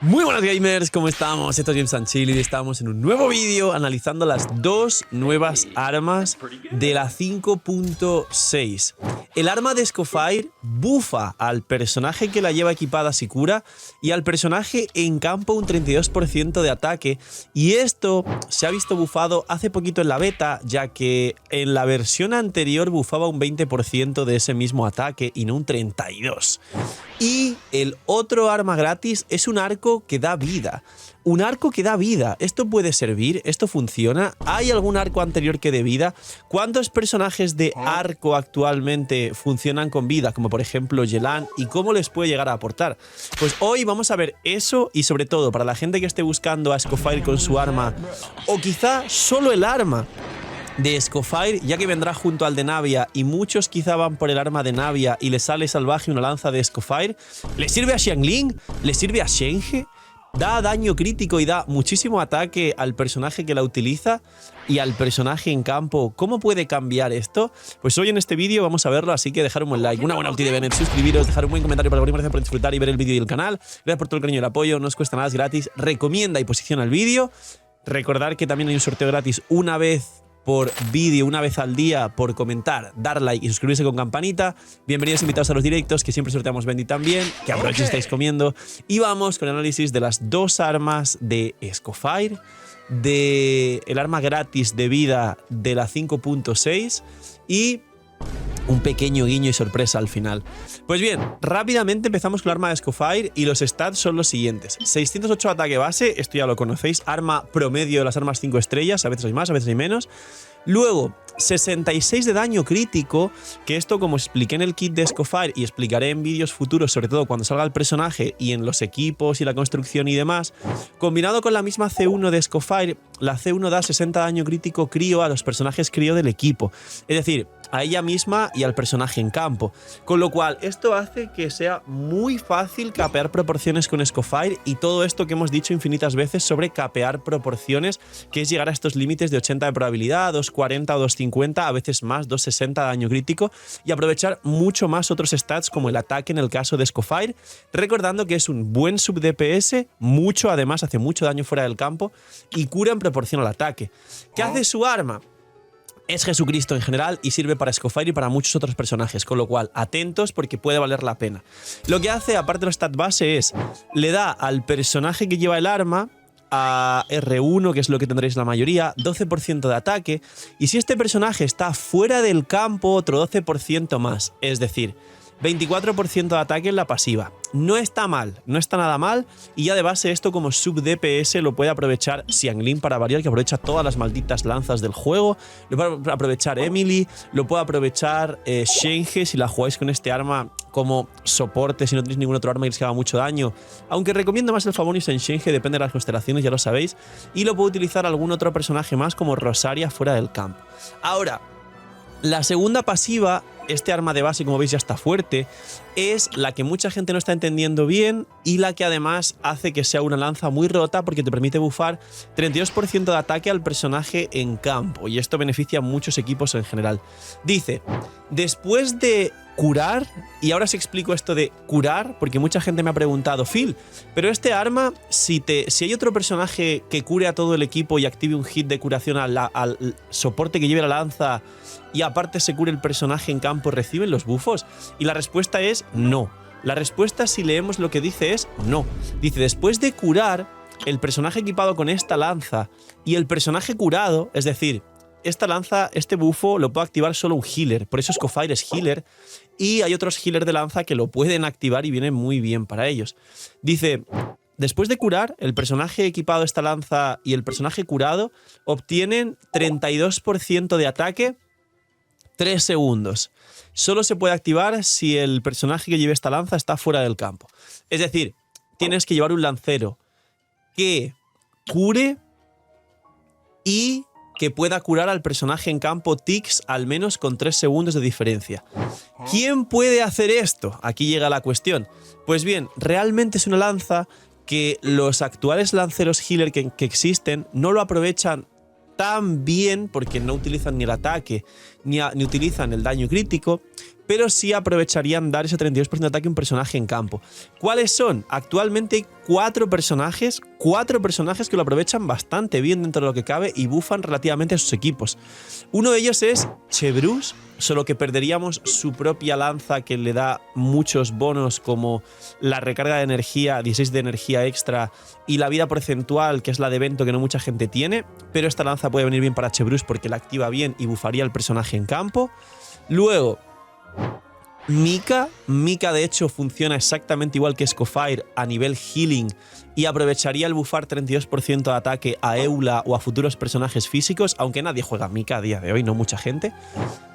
Muy buenas gamers, ¿cómo estamos? Esto es James Sanchili y estamos en un nuevo vídeo analizando las dos nuevas armas de la 5.6. El arma de Escofire bufa al personaje que la lleva equipada si cura y al personaje en campo un 32% de ataque, y esto se ha visto bufado hace poquito en la beta, ya que en la versión anterior bufaba un 20% de ese mismo ataque y no un 32%. Y el otro arma gratis es un arco que da vida. Un arco que da vida. ¿Esto puede servir? ¿Esto funciona? ¿Hay algún arco anterior que dé vida? ¿Cuántos personajes de arco actualmente funcionan con vida? Como por ejemplo Yelan. ¿Y cómo les puede llegar a aportar? Pues hoy vamos a ver eso, y sobre todo para la gente que esté buscando a Escofire con su arma, o quizá solo el arma de Escofire, ya que vendrá junto al de Navia, y muchos quizá van por el arma de Navia y le sale salvaje una lanza de Escofire. ¿Le sirve a Xiangling? ¿Le sirve a Shenge? Da daño crítico y da muchísimo ataque al personaje que la utiliza y al personaje en campo. ¿Cómo puede cambiar esto? Pues hoy en este vídeo vamos a verlo, así que dejar un buen like, una buena ulti de Bennett, suscribiros, dejar un buen comentario para gracias por disfrutar y ver el vídeo y el canal. Gracias por todo el cariño y el apoyo, no os cuesta nada, es gratis. Recomienda y posiciona el vídeo. Recordar que también hay un sorteo gratis una vez por vídeo, una vez al día, por comentar, dar like y suscribirse con campanita. Bienvenidos invitados a los directos, que siempre sorteamos Bendy también, que aprovechen si estáis comiendo. Y vamos con el análisis de las dos armas de Escofire, de el arma gratis de vida de la 5.6 y un pequeño guiño y sorpresa al final. Pues bien, rápidamente empezamos con el arma de Escofire y los stats son los siguientes. 608 ataque base, esto ya lo conocéis, arma promedio de las armas 5 estrellas, a veces hay más, a veces hay menos. Luego, 66 de daño crítico, que esto, como expliqué en el kit de Escofire y explicaré en vídeos futuros, sobre todo cuando salga el personaje y en los equipos y la construcción y demás, combinado con la misma C1 de Escofire, la C1 da 60 daño crítico crío a los personajes crío del equipo. Es decir, a ella misma y al personaje en campo. Con lo cual, esto hace que sea muy fácil capear proporciones con Escofire, y todo esto que hemos dicho infinitas veces sobre capear proporciones, que es llegar a estos límites de 80 de probabilidad, 240 o 250, a veces más, 260 de daño crítico, y aprovechar mucho más otros stats como el ataque en el caso de Escofire, recordando que es un buen sub DPS, mucho además, hace mucho daño fuera del campo y cura en proporción al ataque. ¿Qué hace su arma? Es Jesucristo en general y sirve para Escofire y para muchos otros personajes, con lo cual atentos porque puede valer la pena. Lo que hace, aparte de la stat base, es le da al personaje que lleva el arma, a R1, que es lo que tendréis la mayoría, 12% de ataque, y si este personaje está fuera del campo, otro 12% más, es decir, 24% de ataque en la pasiva. No está mal, no está nada mal, y ya de base esto como sub DPS lo puede aprovechar Xiangling para variar, que aprovecha todas las malditas lanzas del juego, lo puede aprovechar Emily, lo puede aprovechar Shenge si la jugáis con este arma como soporte, si no tenéis ningún otro arma que les haga mucho daño, aunque recomiendo más el Favonius en Shenge, depende de las constelaciones, ya lo sabéis, y lo puede utilizar algún otro personaje más como Rosaria fuera del campo. Ahora, la segunda pasiva, este arma de base, como veis, ya está fuerte, es la que mucha gente no está entendiendo bien y la que además hace que sea una lanza muy rota porque te permite bufar 32% de ataque al personaje en campo, y esto beneficia a muchos equipos en general. Dice, después de curar, y ahora os explico esto de curar porque mucha gente me ha preguntado, Phil, pero este arma, si hay otro personaje que cure a todo el equipo y active un hit de curación al soporte que lleve la lanza y aparte se cure el personaje en campo, ¿reciben los bufos? Y la respuesta es no. La respuesta, si leemos lo que dice, es no. Dice, después de curar, el personaje equipado con esta lanza y el personaje curado, es decir, esta lanza, este bufo lo puede activar solo un healer, por eso Escofire es healer, y hay otros healers de lanza que lo pueden activar y vienen muy bien para ellos. Dice, después de curar, el personaje equipado de esta lanza y el personaje curado obtienen 32% de ataque 3 segundos. Solo se puede activar si el personaje que lleve esta lanza está fuera del campo. Es decir, tienes que llevar un lancero que cure y que pueda curar al personaje en campo ticks al menos con 3 segundos de diferencia. ¿Quién puede hacer esto? Aquí llega la cuestión. Pues bien, realmente es una lanza que los actuales lanceros healer que existen no lo aprovechan tan bien porque no utilizan ni el ataque ni utilizan el daño crítico, pero sí aprovecharían dar ese 32% de ataque a un personaje en campo. ¿Cuáles son? Actualmente hay 4 personajes que lo aprovechan bastante bien dentro de lo que cabe y bufan relativamente a sus equipos. Uno de ellos es Chebrus, solo que perderíamos su propia lanza que le da muchos bonos como la recarga de energía, 16 de energía extra y la vida porcentual, que es la de evento que no mucha gente tiene, pero esta lanza puede venir bien para Chebrus porque la activa bien y bufaría al personaje en campo. Luego, Mika de hecho funciona exactamente igual que Scofire a nivel healing y aprovecharía el bufar 32% de ataque a Eula o a futuros personajes físicos, aunque nadie juega Mika a día de hoy, no mucha gente.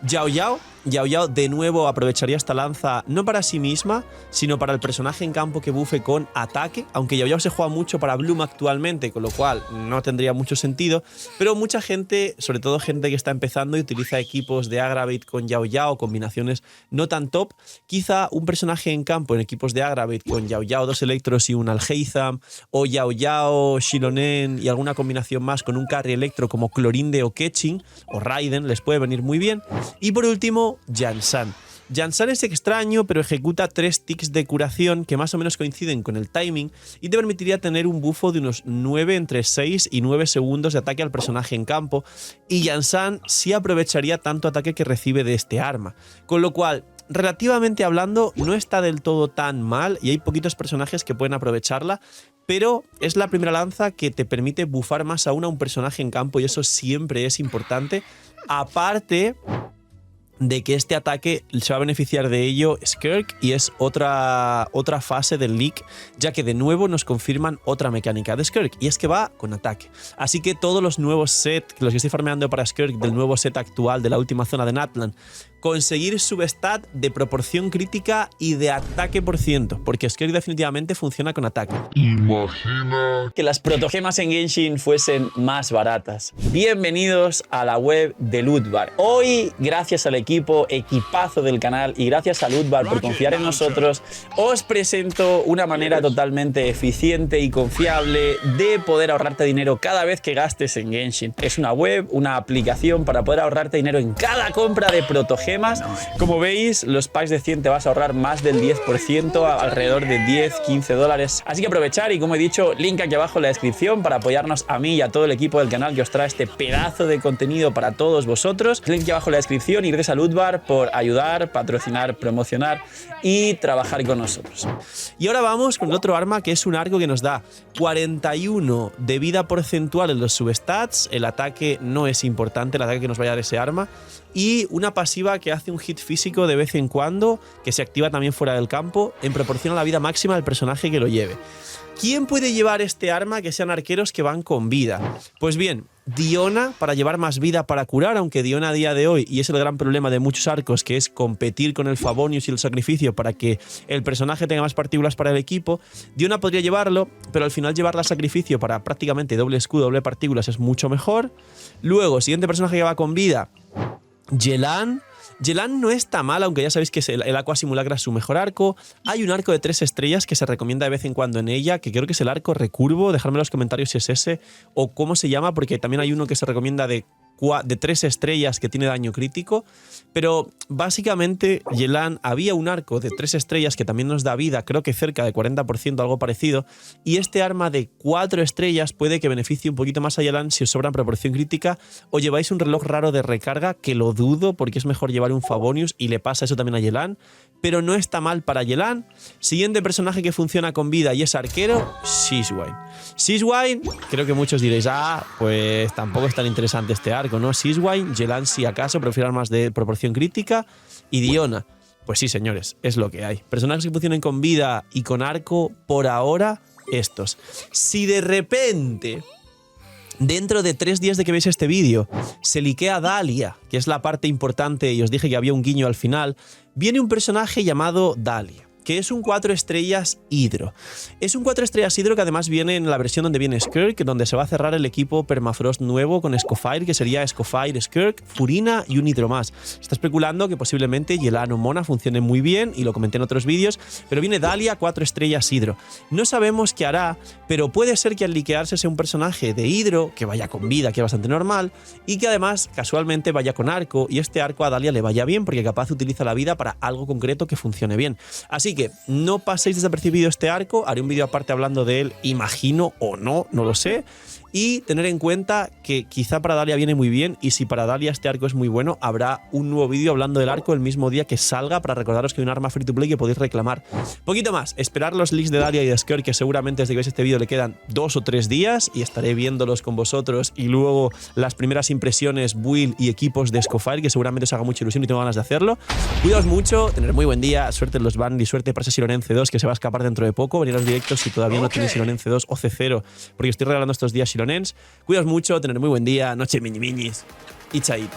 Yao Yao de nuevo aprovecharía esta lanza no para sí misma, sino para el personaje en campo que bufe con ataque, aunque Yao Yao se juega mucho para Bloom actualmente, con lo cual no tendría mucho sentido, pero mucha gente, sobre todo gente que está empezando y utiliza equipos de Aggravate con Yao Yao, combinaciones no tan top, quizá un personaje en campo en equipos de Aggravate con Yao Yao, 2 Electros y un Alhaitham, o Yao Yao, Shilonen y alguna combinación más con un carry electro como Clorinde o Ketching o Raiden les puede venir muy bien. Y por último, Jansan. Jansan es extraño, pero ejecuta 3 ticks de curación que más o menos coinciden con el timing y te permitiría tener un bufo de unos 9 entre 6 y 9 segundos de ataque al personaje en campo, y Jansan sí aprovecharía tanto ataque que recibe de este arma, con lo cual relativamente hablando no está del todo tan mal y hay poquitos personajes que pueden aprovecharla, pero es la primera lanza que te permite bufar más aún a un personaje en campo y eso siempre es importante, aparte de que este ataque se va a beneficiar de ello Skirk y es otra fase del leak, ya que de nuevo nos confirman otra mecánica de Skirk y es que va con ataque. Así que todos los nuevos sets, los que estoy farmeando para Skirk del nuevo set actual de la última zona de Natlan, conseguir substat de proporción crítica y de ataque por ciento, porque Skirk definitivamente funciona con ataque. Imagina que las protogemas en Genshin fuesen más baratas. Bienvenidos a la web de Lootbar. Hoy, gracias al equipazo del canal y gracias a Lootbar por confiar en nosotros, os presento una manera totalmente eficiente y confiable de poder ahorrarte dinero cada vez que gastes en Genshin. Es una web, una aplicación para poder ahorrarte dinero en cada compra de protogemas. Como veis, los packs de 100 te vas a ahorrar más del 10%, alrededor de 10-15 dólares. Así que aprovechar y, como he dicho, link aquí abajo en la descripción para apoyarnos a mí y a todo el equipo del canal que os trae este pedazo de contenido para todos vosotros. Link aquí abajo en la descripción y gracias a Lootbar por ayudar, patrocinar, promocionar y trabajar con nosotros. Y ahora vamos con el otro arma, que es un arco que nos da 41 de vida porcentual en los substats. El ataque no es importante, el ataque que nos vaya a dar ese arma, y una pasiva que hace un hit físico de vez en cuando, que se activa también fuera del campo, en proporción a la vida máxima del personaje que lo lleve. ¿Quién puede llevar este arma que sean arqueros que van con vida? Pues bien, Diona, para llevar más vida para curar, aunque Diona a día de hoy, y es el gran problema de muchos arcos, que es competir con el Favonius y el sacrificio para que el personaje tenga más partículas para el equipo, Diona podría llevarlo, pero al final llevarla a sacrificio para prácticamente doble escudo, doble partículas es mucho mejor. Luego, siguiente personaje que va con vida, Yelan. Yelan no está mal, aunque ya sabéis que el Aqua Simulacra es su mejor arco. Hay un arco de 3 estrellas que se recomienda de vez en cuando en ella, que creo que es el arco recurvo. Dejadme en los comentarios si es ese o cómo se llama, porque también hay uno que se recomienda de 3 estrellas que tiene daño crítico. Pero básicamente Yelan, había un arco de 3 estrellas que también nos da vida, creo que cerca de 40%, algo parecido, y este arma de 4 estrellas puede que beneficie un poquito más a Yelan si os sobra en proporción crítica o lleváis un reloj raro de recarga, que lo dudo porque es mejor llevar un Favonius y le pasa eso también a Yelan, pero no está mal para Yelan. Siguiente personaje que funciona con vida y es arquero, Seawain. Seawain, creo que muchos diréis, pues tampoco es tan interesante este arco, ¿no? Seawain, Yelan si acaso, prefiero armas de proporción crítica, y Diona. Pues sí, señores, es lo que hay. Personajes que funcionen con vida y con arco, por ahora, estos. Si de repente, dentro de 3 días de que veáis este vídeo, se liquea Dahlia, que es la parte importante, y os dije que había un guiño al final, viene un personaje llamado Dahlia. que es un 4 estrellas Hydro. Es un 4 estrellas Hydro que además viene en la versión donde viene Skirk, donde se va a cerrar el equipo Permafrost nuevo con Scofire, que sería Scofire, Skirk, Furina y un Hydro más. Se está especulando que posiblemente Yelano Mona funcione muy bien, y lo comenté en otros vídeos, pero viene Dahlia 4 estrellas Hydro. No sabemos qué hará, pero puede ser que al liquearse sea un personaje de Hydro, que vaya con vida, que es bastante normal, y que además casualmente vaya con arco, y este arco a Dahlia le vaya bien, porque capaz utiliza la vida para algo concreto que funcione bien. Así que no paséis desapercibido este arco, haré un vídeo aparte hablando de él, imagino, o no, no lo sé. Y tener en cuenta que quizá para Dahlia viene muy bien, y si para Dahlia este arco es muy bueno, habrá un nuevo vídeo hablando del arco el mismo día que salga, para recordaros que hay un arma free to play que podéis reclamar. Poquito más, esperar los leaks de Dahlia y de Skirk, que seguramente desde que veis este vídeo le quedan 2 o 3 días, y estaré viéndolos con vosotros, y luego las primeras impresiones, build y equipos de Scofire, que seguramente os haga mucha ilusión y tengo ganas de hacerlo. Cuidaos mucho, tener muy buen día, suerte en los bans y suerte para ese Silonense 2 que se va a escapar dentro de poco, venir a los directos si todavía no tenéis Silonense 2 o C0, porque estoy regalando estos días Silonens. Cuidaos mucho, tener muy buen día, noche mini minis y chaito.